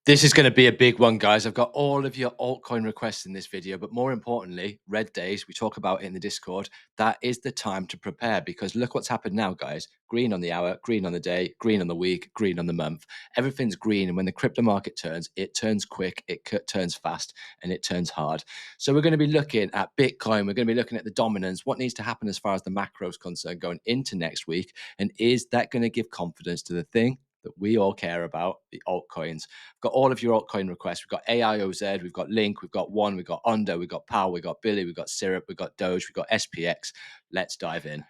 This is going to be a big one, guys. I've got all of your altcoin requests in this video, but more importantly, red days, we talk about it in the Discord. That is the time to prepare because look what's happened now, guys. Green on the hour, green on the day, green on the week, green on the month. Everything's green. And when the crypto market turns, it turns quick, it turns fast, and it turns hard. So we're going to be looking at Bitcoin. We're going to be looking at the dominance, what needs to happen as far as the macro is concerned going into next week. And is that going to give confidence to the thing that we all care about, the altcoins? Got all of your altcoin requests. We've got AIOZ, we've got Link, we've got One, we've got Ondo, we've got Pal, we've got Billy, we've got Syrup, we've got Doge, we've got SPX. Let's dive in.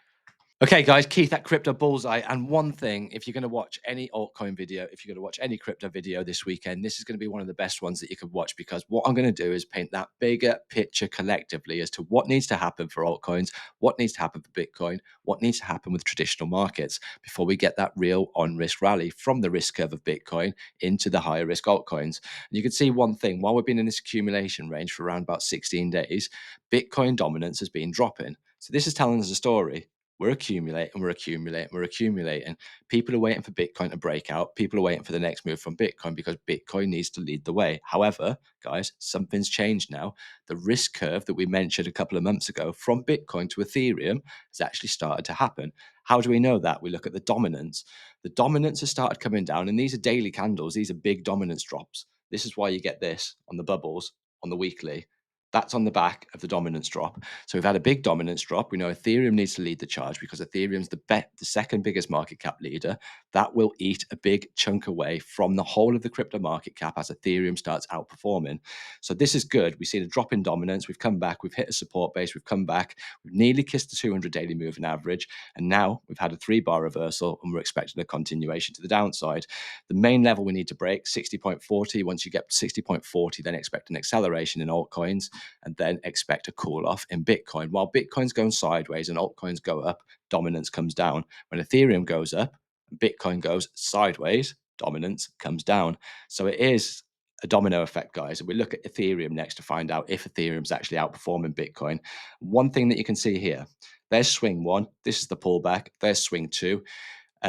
Okay, guys, Keith at Crypto Bullseye. And one thing, if you're going to watch any altcoin video, if you're going to watch any crypto video this weekend, this is going to be one of the best ones that you could watch because what I'm going to do is paint that bigger picture collectively as to what needs to happen for altcoins, what needs to happen for Bitcoin, what needs to happen with traditional markets before we get that real on-risk rally from the risk curve of Bitcoin into the higher risk altcoins. And you can see one thing, while we've been in this accumulation range for around about 16 days, Bitcoin dominance has been dropping. So this is telling us a story. We're accumulating, we're accumulating, we're accumulating. People are waiting for Bitcoin to break out. People are waiting for the next move from Bitcoin because Bitcoin needs to lead the way. However, guys, something's changed now. The risk curve that we mentioned a couple of months ago from Bitcoin to Ethereum has actually started to happen. How do we know that? We look at the dominance. The dominance has started coming down, and these are daily candles. These are big dominance drops. This is why you get this on the bubbles on the weekly. That's on the back of the dominance drop. So we've had a big dominance drop. We know Ethereum needs to lead the charge because Ethereum's the second biggest market cap leader. That will eat a big chunk away from the whole of the crypto market cap as Ethereum starts outperforming. So this is good. We've seen a drop in dominance. We've come back. We've hit a support base. We've come back. We've nearly kissed the 200 daily moving average. And now we've had a 3-bar reversal and we're expecting a continuation to the downside. The main level we need to break, 60.40. Once you get to 60.40, then expect an acceleration in altcoins, and then expect a cool off in Bitcoin. While Bitcoin's going sideways and altcoins go up, dominance comes down. When Ethereum goes up, Bitcoin goes sideways, dominance comes down. So it is a domino effect, guys. And we look at Ethereum next to find out if Ethereum's actually outperforming Bitcoin. One thing that you can see here, there's swing 1. This is the pullback. There's swing 2.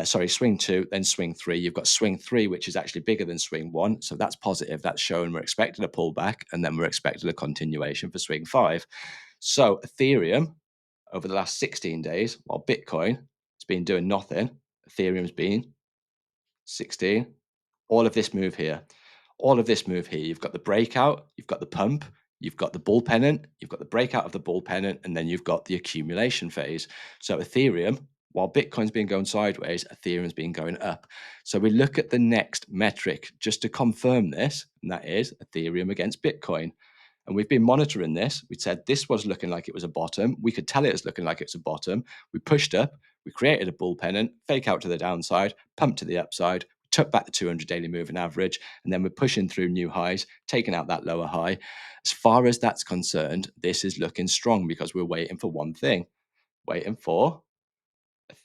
Swing 2, then swing 3. You've got swing 3, which is actually bigger than swing 1. So that's positive. That's showing we're expecting a pullback, and then we're expecting a continuation for swing 5. So Ethereum, over the last 16 days, while Bitcoin has been doing nothing, Ethereum's been 16. All of this move here. All of this move here. You've got the breakout, you've got the pump, you've got the bull pennant, you've got the breakout of the bull pennant, and then you've got the accumulation phase. So Ethereum, while Bitcoin's been going sideways, Ethereum's been going up. So we look at the next metric just to confirm this, and that is Ethereum against Bitcoin. And we've been monitoring this. We said this was looking like it was a bottom. We could tell it was looking like it's a bottom. We pushed up, we created a bull pennant, fake out to the downside, pump to the upside, took back the 200 daily moving average, and then we're pushing through new highs, taking out that lower high. As far as that's concerned, this is looking strong because we're waiting for one thing, waiting for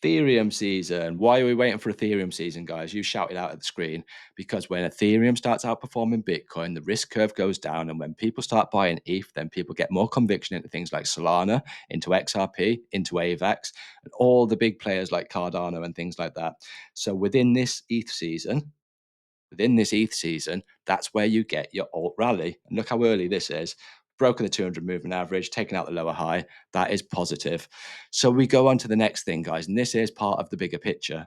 Ethereum season. Why are we waiting for Ethereum season, guys? You shouted out at the screen because when Ethereum starts outperforming Bitcoin, the risk curve goes down. And when people start buying ETH, then people get more conviction into things like Solana, into XRP, into AVAX, and all the big players like Cardano and things like that. So within this ETH season, that's where you get your alt rally. And look how early this is. Broken the 200 moving average, taken out the lower high. That is positive. So we go on to the next thing, guys. And this is part of the bigger picture.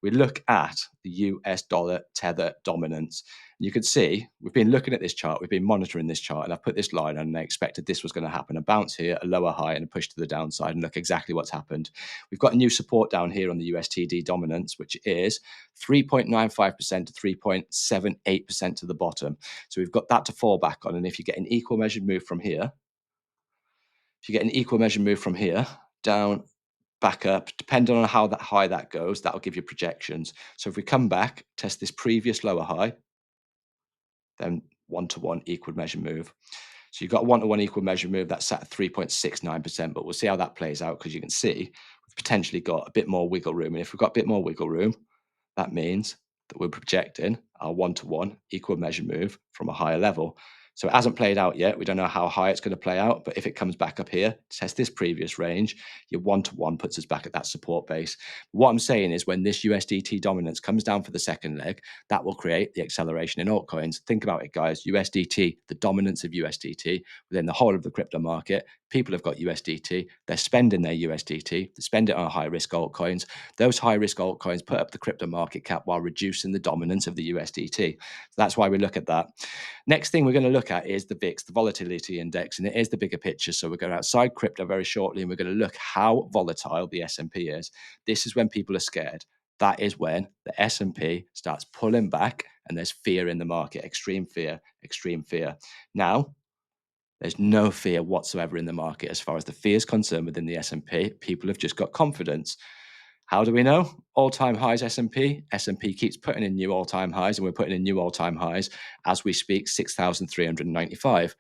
We look at the US dollar tether dominance. You can see we've been looking at this chart. We've been monitoring this chart, and I've put this line on, and I expected this was going to happen. A bounce here, a lower high, and a push to the downside. And look exactly what's happened. We've got a new support down here on the USTD dominance, which is 3.95% to 3.78% to the bottom. So we've got that to fall back on. And if you get an equal measured move from here, down, back up, depending on how that high that goes, that'll give you projections. So if we come back, test this previous lower high, then 1-to-1 equal measure move. So you've got a 1-to-1 equal measure move that's at 3.69%, but we'll see how that plays out because you can see we've potentially got a bit more wiggle room. And if we've got a bit more wiggle room, that means that we're projecting our 1-to-1 equal measure move from a higher level. So it hasn't played out yet. We don't know how high it's going to play out, but if it comes back up here, test this previous range, your 1-to-1 puts us back at that support base. What I'm saying is when this USDT dominance comes down for the second leg, that will create the acceleration in altcoins. Think about it, guys. USDT, the dominance of USDT within the whole of the crypto market. People have got USDT. They're spending their USDT. They spend it on high-risk altcoins. Those high-risk altcoins put up the crypto market cap while reducing the dominance of the USDT. So that's why we look at that. Next thing we're going to look at is the VIX, the volatility index, and it is the bigger picture. So we're going outside crypto very shortly, and we're going to look how volatile the S&P is. This is when people are scared. That is when the S&P starts pulling back and there's fear in the market, extreme fear, extreme fear. Now, there's no fear whatsoever in the market as far as the fear is concerned within the S&P. People have just got confidence. How do we know? All-time highs S&P. S&P keeps putting in new all-time highs, and we're putting in new all-time highs as we speak, 6,395.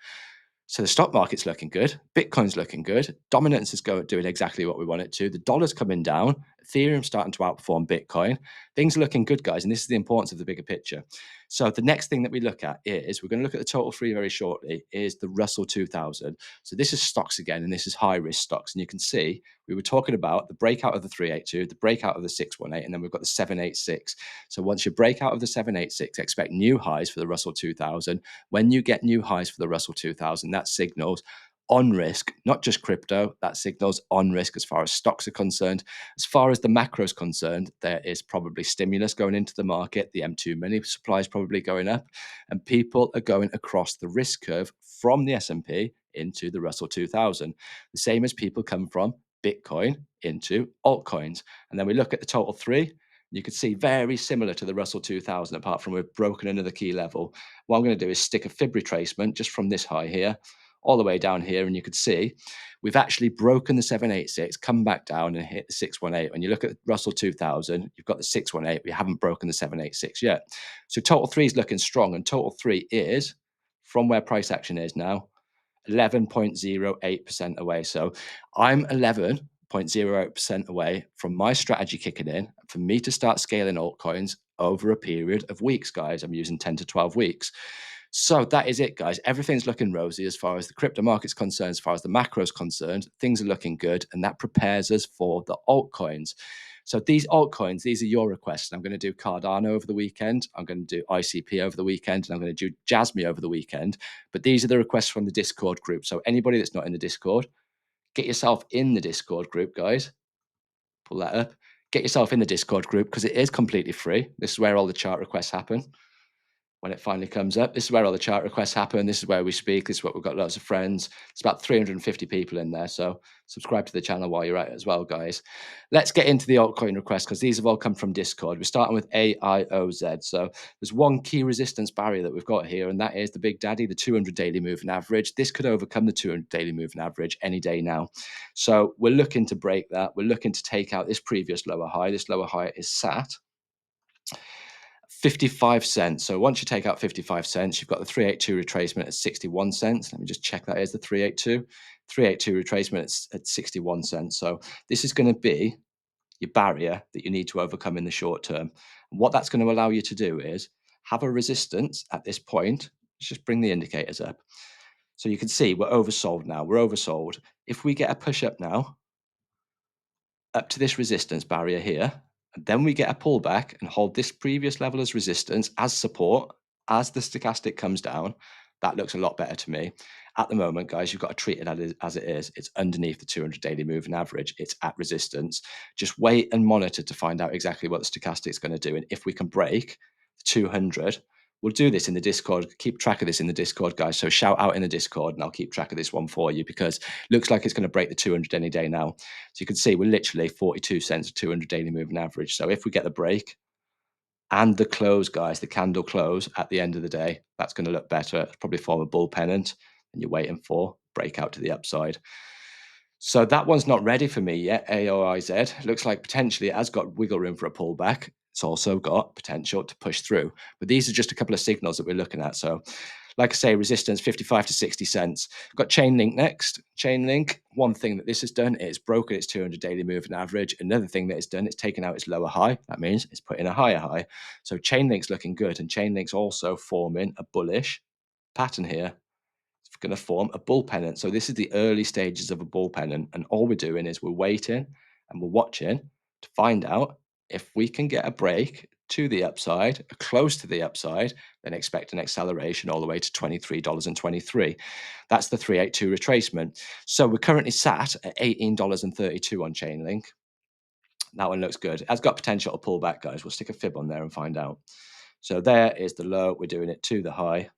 So the stock market's looking good. Bitcoin's looking good. Dominance is doing exactly what we want it to. The dollar's coming down. Ethereum's starting to outperform Bitcoin. Things are looking good, guys, and this is the importance of the bigger picture. So the next thing that we look at is, we're going to look at the total three very shortly, is the Russell 2000. So this is stocks again, and this is high-risk stocks. And you can see we were talking about the breakout of the 382, the breakout of the 618, and then we've got the 786. So once you break out of the 786, expect new highs for the Russell 2000. When you get new highs for the Russell 2000, that signals on risk, not just crypto, that signals on risk as far as stocks are concerned. As far as the macro is concerned, there is probably stimulus going into the market. The M2 money supply is probably going up, and people are going across the risk curve from the S&P into the Russell 2000. The same as people come from Bitcoin into altcoins. And then we look at the total three. You could see very similar to the Russell 2000, apart from we've broken another key level. What I'm going to do is stick a fib retracement just from this high here all the way down here, and you could see we've actually broken the 786, come back down and hit the 618. When you look at Russell 2000, you've got the 618. We haven't broken the 786 yet. So total three is looking strong, and total three is, from where price action is now, 11.08% away. So I'm 11.08% away from my strategy kicking in for me to start scaling altcoins over a period of weeks, guys. I'm using 10 to 12 weeks. So that is it, guys. Everything's looking rosy as far as the crypto market's concerned, as far as the macro is concerned. Things are looking good, and that prepares us for the altcoins. So these altcoins, these are your requests. I'm going to do Cardano over the weekend. I'm going to do ICP over the weekend, and I'm going to do Jasmy over the weekend. But these are the requests from the Discord group. So anybody that's not in the Discord, get yourself in the Discord group, guys. Pull that up. Get yourself in the Discord group because it is completely free. This is where all the chart requests happen. When it finally comes up, this is where all the chart requests happen. This is where we speak. This is what we've got lots of friends. It's about 350 people in there. So subscribe to the channel while you're at it as well, guys. Let's get into the altcoin requests because these have all come from Discord. We're starting with AIOZ. So there's one key resistance barrier that we've got here, and that is the big daddy, the 200 daily moving average. This could overcome the 200 daily moving average any day now. So we're looking to break that. We're looking to take out this previous lower high. This lower high is sat 55 cents. So once you take out 55 cents, you've got the 382 retracement at 61 cents. Let me just check that is the 382. 382 retracement at 61 cents. So this is going to be your barrier that you need to overcome in the short term. And what that's going to allow you to do is have a resistance at this point. Let's just bring the indicators up. So you can see we're oversold now. We're oversold. If we get a push up now, up to this resistance barrier here, and then we get a pullback and hold this previous level as resistance, as support, as the stochastic comes down, that looks a lot better to me. At the moment, guys, you've got to treat it as it is. It's underneath the 200 daily moving average. It's at resistance. Just wait and monitor to find out exactly what the stochastic is going to do. And if we can break the 200, we'll do this in the Discord. Keep track of this in the Discord, guys. So shout out in the Discord and I'll keep track of this one for you because it looks like it's going to break the 200 any day now. So you can see we're literally 42 cents of 200 daily moving average. So if we get the break and the close, guys, the candle close at the end of the day, that's going to look better. It's probably form a bull pennant and you're waiting for breakout to the upside. So that one's not ready for me yet, AIOZ. Looks like potentially it has got wiggle room for a pullback. It's also got potential to push through. But these are just a couple of signals that we're looking at. So like I say, resistance 55 to 60 cents. We've got Chainlink next. Chainlink, one thing that this has done is broken its 200 daily moving average. Another thing that it's done, it's taken out its lower high. That means it's put in a higher high. So Chainlink's looking good. And Chainlink's also forming a bullish pattern here. going to form a bull pennant. So this is the early stages of a bull pennant. And all we're doing is we're waiting and we're watching to find out if we can get a break to the upside, close to the upside, then expect an acceleration all the way to $23.23. That's the 382 retracement. So we're currently sat at $18.32 on Chainlink. That one looks good. It has got potential to pull back, guys. We'll stick a fib on there and find out. So there is the low. We're doing it to the high.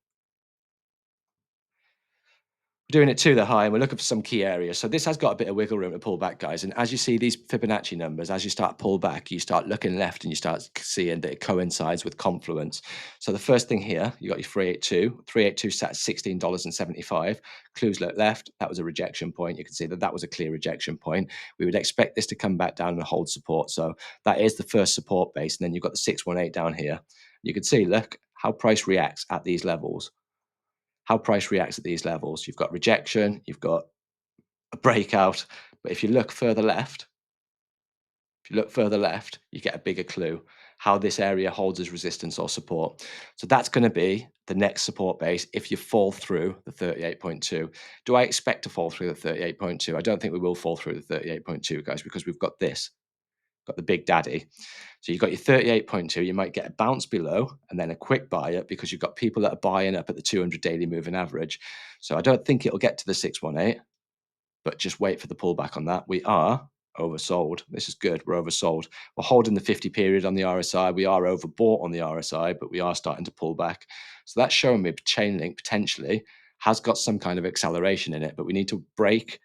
Doing it to the high, and we're looking for some key areas. So this has got a bit of wiggle room to pull back, guys. And as you see these Fibonacci numbers, as you start pull back, you start looking left and you start seeing that it coincides with confluence. So the first thing here, you got your 382. 382 sat at $16.75. Clues look left. That was a rejection point. You can see that that was a clear rejection point. We would expect this to come back down and hold support. So that is the first support base. And then you've got the 618 down here. You can see, look how price reacts at these levels. How price reacts at these levels. You've got rejection, you've got a breakout, but if you look further left, you get a bigger clue how this area holds as resistance or support. So that's going to be the next support base if you fall through the 38.2. Do I expect to fall through the 38.2? I don't think we will fall through the 38.2, guys, because we've got this. Got the big daddy. So you've got your 38.2, you might get a bounce below and then a quick buy up because you've got people that are buying up at the 200 daily moving average. So I don't think it'll get to the 618, but just wait for the pullback on that. We are oversold. This is good. We're oversold. We're holding the 50 period on the RSI. We are overbought on the RSI, but we are starting to pull back. So that's showing me Chainlink potentially has got some kind of acceleration in it, but we need to break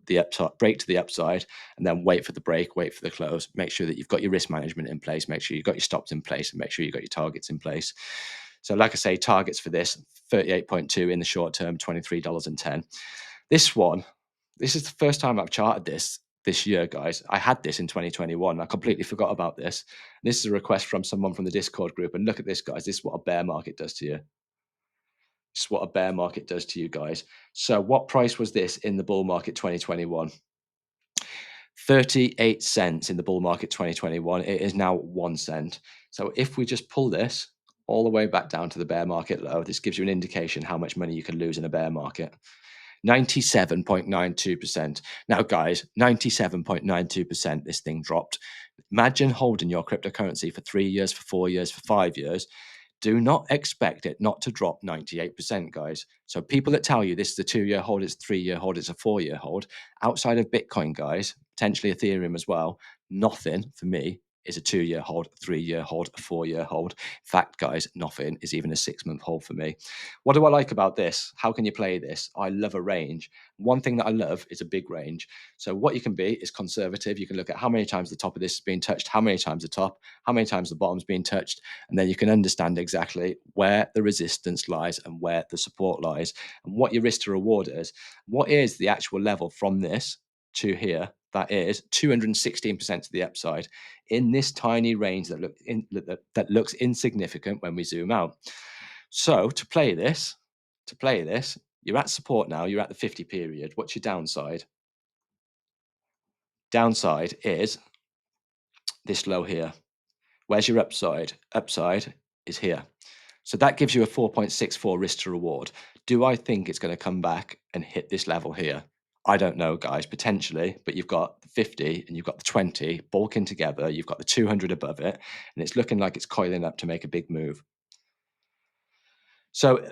the upside, break to the upside, and then wait for the break, wait for the close. Make sure that you've got your risk management in place. Make sure you've got your stops in place, and make sure you've got your targets in place. So, like I say, targets for this 38.2 in the short term, $23.10. This one, this is the first time I've charted this year, guys. I had this in 2021. I completely forgot about this. This is a request from someone from the Discord group. And look at this, guys. This is what a bear market does to you. This is what a bear market does to you, guys. So what price was this in the bull market 2021? 38 cents in the bull market 2021. It is now 1 cent. So if we just pull this all the way back down to the bear market low, this gives you an indication how much money you can lose in a bear market. 97.92%. Now, guys, 97.92%, this thing dropped. Imagine holding your cryptocurrency for 3 years, for 4 years, for 5 years. Do not expect it not to drop 98%, guys. So people that tell you this is a 2-year hold, it's a 3-year hold, it's a 4-year hold, outside of Bitcoin, guys, potentially Ethereum as well, nothing for me is a 2-year hold, a 3-year hold, a 4-year hold. In fact, guys, nothing is even a 6-month hold for me. What do I like about this? How can you play this? I love a range. One thing that I love is a big range. So what you can be is conservative. You can look at how many times the top of this has been touched, how many times the top, how many times the bottom's been touched, and then you can understand exactly where the resistance lies and where the support lies and what your risk to reward is. What is the actual level from this to here? That is 216% to the upside in this tiny range that looks insignificant when we zoom out. So to play this, you're at support now, you're at the 50 period. What's your downside? Downside is this low here. Where's your upside? Upside is here. So that gives you a 4.64 risk to reward. Do I think it's going to come back and hit this level here? I don't know, guys, potentially, but you've got the 50 and you've got the 20 bulking together. You've got the 200 above it, and it's looking like it's coiling up to make a big move. So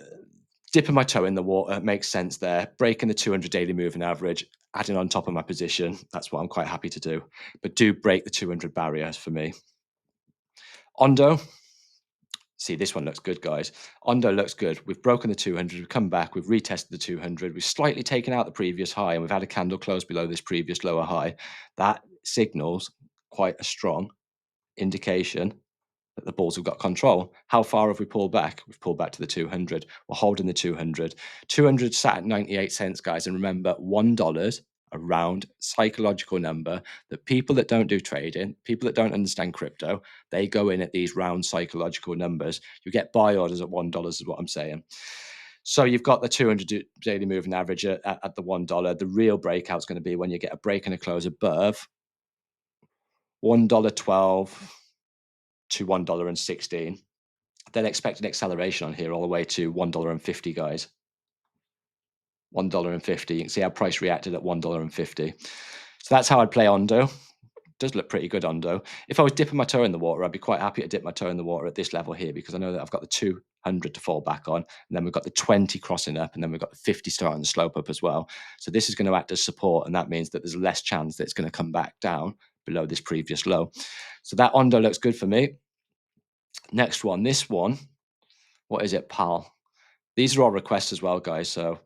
dipping my toe in the water makes sense there. Breaking the 200 daily moving average, adding on top of my position. That's what I'm quite happy to do. But do break the 200 barriers for me. Ondo. See, this one looks good, guys. Ondo looks good. We've broken the 200. We've come back. We've retested the 200. We've slightly taken out the previous high, and we've had a candle close below this previous lower high. That signals quite a strong indication that the bulls have got control. How far have we pulled back? We've pulled back to the 200. We're holding the 200. 200 sat at 98 cents, guys. And remember, $1, a round psychological number that people that don't do trading, people that don't understand crypto, they go in at these round psychological numbers. You get buy orders at $1 is what I'm saying. So you've got the 200 daily moving average at the $1. The real breakout is going to be when you get a break and a close above $1.12 to $1.16. Then expect an acceleration on here all the way to $1.50, guys. $1.50. You can see how price reacted at $1.50. So that's how I'd play Ondo. Does look pretty good, Ondo. If I was dipping my toe in the water, I'd be quite happy to dip my toe in the water at this level here, because I know that I've got the 200 to fall back on, and then we've got the 20 crossing up, and then we've got the 50 starting the slope up as well. So this is going to act as support, and that means that there's less chance that it's going to come back down below this previous low. So that Ondo looks good for me. Next one, this one, what is it, PAL? These are all requests as well, guys. So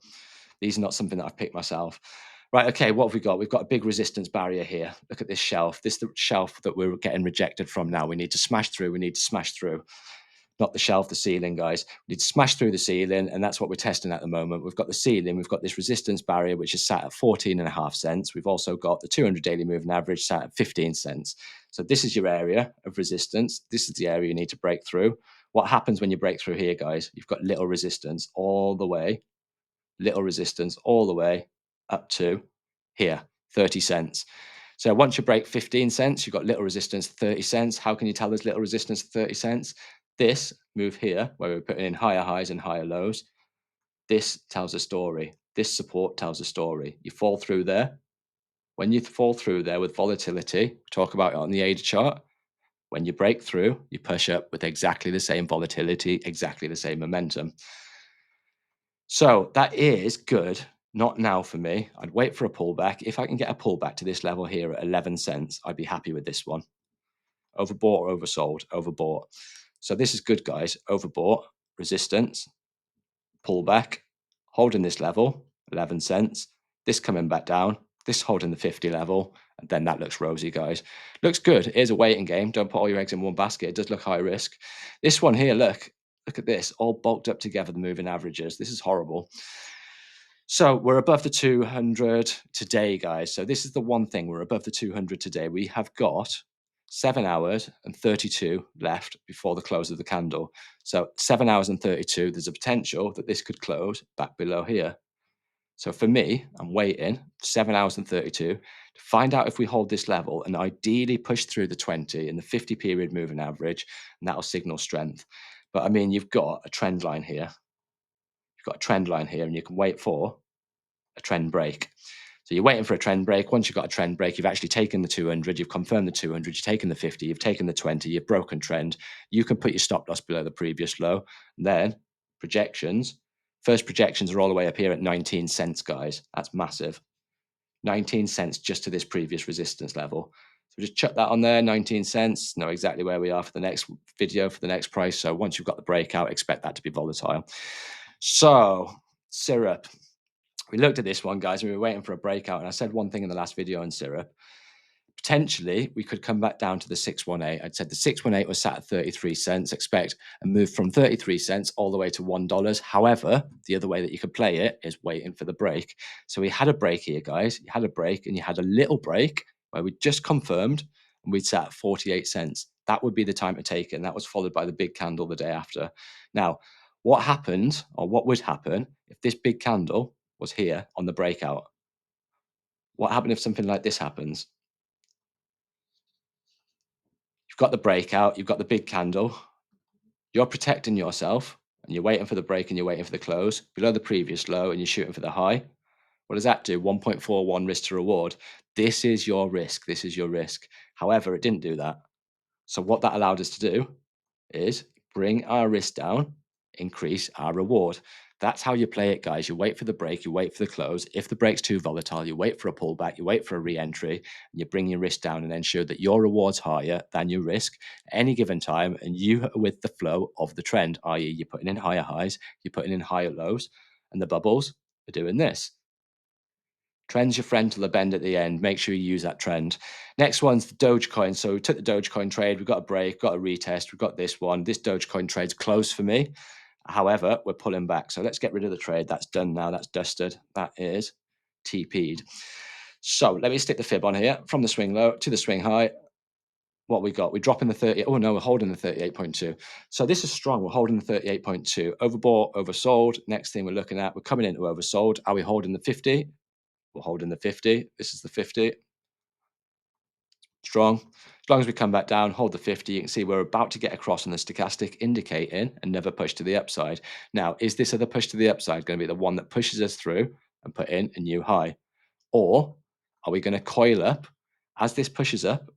these are not something that I've picked myself. Right, okay, what have we got? We've got a big resistance barrier here. Look at this shelf. This is the shelf that we're getting rejected from now. We need to smash through. We need to smash through. Not the shelf, the ceiling, guys. We need to smash through the ceiling, and that's what we're testing at the moment. We've got the ceiling. We've got this resistance barrier, which is sat at 14.5 cents. We've also got the 200 daily moving average sat at 15 cents. So this is your area of resistance. This is the area you need to break through. What happens when you break through here, guys? You've got little resistance all the way, little resistance all the way up to here, 30 cents. So once you break 15 cents, you've got little resistance, 30 cents. How can you tell there's little resistance, 30 cents? This move here, where we're putting in higher highs and higher lows, this tells a story. This support tells a story. You fall through there. When you fall through there with volatility, talk about it on the AIOZ chart. When you break through, you push up with exactly the same volatility, exactly the same momentum. So that is good. Not now for me. I'd wait for a pullback. If I can get a pullback to this level here at 11 cents, I'd be happy with this one. Overbought or oversold? Overbought. So this is good, guys. Overbought, resistance, pullback, holding this level, 11 cents. This coming back down, this holding the 50 level, and then that looks rosy, guys. Looks good. It is a waiting game. Don't put all your eggs in one basket. It does look high risk. This one here, look at this, all bulked up together, the moving averages. This is horrible. So we're above the 200 today, guys. So this is the one thing, we're above the 200 today. We have got 7 hours and 32 left before the close of the candle. So 7 hours and 32, there's a potential that this could close back below here. So for me, I'm waiting 7 hours and 32 to find out if we hold this level and ideally push through the 20 and the 50 period moving average, and that'll signal strength. But I mean, you've got a trend line here. You've got a trend line here, and you can wait for a trend break. So you're waiting for a trend break. Once you've got a trend break, you've actually taken the 200, you've confirmed the 200, you've taken the 50, you've taken the 20, you've broken trend. You can put your stop loss below the previous low. And then projections, first projections are all the way up here at 19 cents, guys. That's massive. 19 cents just to this previous resistance level. So just chuck that on there, 19 cents. Know exactly where we are for the next video, for the next price. So once you've got the breakout, expect that to be volatile. So syrup. We looked at this one, guys, and we were waiting for a breakout. And I said one thing in the last video on syrup. Potentially, we could come back down to the 618. I'd said the 618 was sat at 33 cents. Expect a move from 33 cents all the way to $1. However, the other way that you could play it is waiting for the break. So we had a break here, guys. You had a break, and you had a little break where we just confirmed, and we'd sat at 48 cents. That would be the time to take it. And that was followed by the big candle the day after. Now, what happened, or what would happen if this big candle was here on the breakout? What happened if something like this happens? You've got the breakout, you've got the big candle, you're protecting yourself, and you're waiting for the break and you're waiting for the close below the previous low, and you're shooting for the high. What does that do? 1.41 risk to reward. This is your risk. This is your risk. However, it didn't do that. So what that allowed us to do is bring our risk down, increase our reward. That's how you play it, guys. You wait for the break, you wait for the close. If the break's too volatile, you wait for a pullback, you wait for a re-entry, and you bring your risk down and ensure that your reward's higher than your risk at any given time, and you are with the flow of the trend, i.e. you're putting in higher highs, you're putting in higher lows, and the bubbles are doing this. Trend's your friend till the bend at the end. Make sure you use that trend. Next one's the Dogecoin. So we took the Dogecoin trade. We've got a break, got a retest. We've got this one. This Dogecoin trade's closed for me. However, we're pulling back. So let's get rid of the trade. That's done now. That's dusted. That is TP'd. So let me stick the fib on here from the swing low to the swing high. What we got? We're dropping the 30. Oh, no, we're holding the 38.2. So this is strong. We're holding the 38.2. Overbought, oversold. Next thing we're looking at, we're coming into oversold. Are we holding the 50? We're holding the 50. This is the 50. Strong. As long as we come back down, hold the 50, you can see we're about to get across on the stochastic, indicating another push to the upside. Now, is this other push to the upside going to be the one that pushes us through and put in a new high? Or are we going to coil up as this pushes up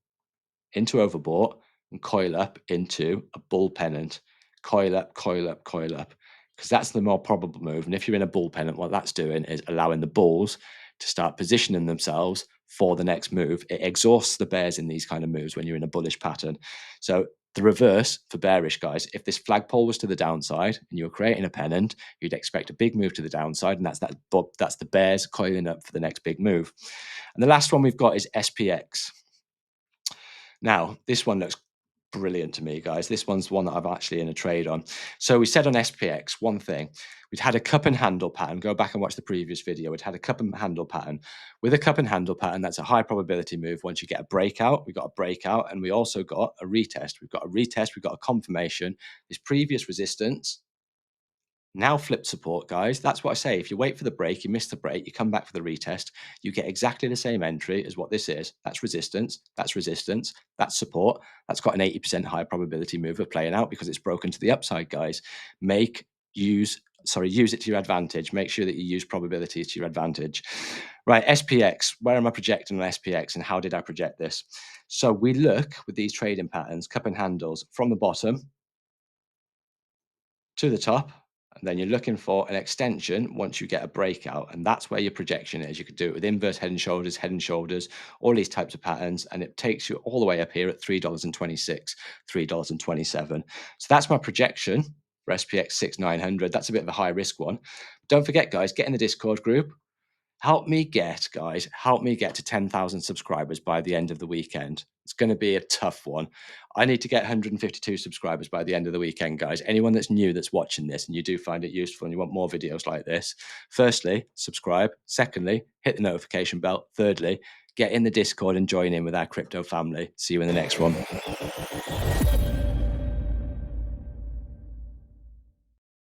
into overbought and coil up into a bull pennant? Coil up, coil up, coil up, because that's the more probable move. And if you're in a bull pennant, what that's doing is allowing the bulls to start positioning themselves for the next move. It exhausts the bears in these kind of moves when you're in a bullish pattern. So the reverse for bearish, guys, if this flagpole was to the downside and you were creating a pennant, you'd expect a big move to the downside, and that's the bears coiling up for the next big move. And the last one we've got is SPX. Now, this one looks brilliant to me, guys. This one's one that I've actually in a trade on. So we said on SPX, one thing, we'd had a cup and handle pattern. Go back and watch the previous video. We'd had a cup and handle pattern. With a cup and handle pattern, that's a high probability move. Once you get a breakout, we got a breakout, and we also got a retest. We've got a retest, we've got a confirmation. This previous resistance now flipped support, guys. That's what I say. If you wait for the break, you miss the break, you come back for the retest, you get exactly the same entry as what this is. That's resistance, that's support. That's got an 80% high probability move of playing out because it's broken to the upside, guys. Use it to your advantage. Make sure that you use probabilities to your advantage. Right, SPX. Where am I projecting on SPX, and how did I project this? So we look with these trading patterns, cup and handles, from the bottom to the top, and then you're looking for an extension once you get a breakout, and that's where your projection is. You could do it with inverse head and shoulders, all these types of patterns, and it takes you all the way up here at $3.26, $3.27. So that's my projection for SPX 6900. That's a bit of a high risk one. Don't forget, guys, get in the Discord group. Help me get to 10,000 subscribers by the end of the weekend. It's going to be a tough one. I need to get 152 subscribers by the end of the weekend, guys. Anyone that's new that's watching this and you do find it useful and you want more videos like this, firstly, subscribe. Secondly, hit the notification bell. Thirdly, get in the Discord and join in with our crypto family. See you in the next one.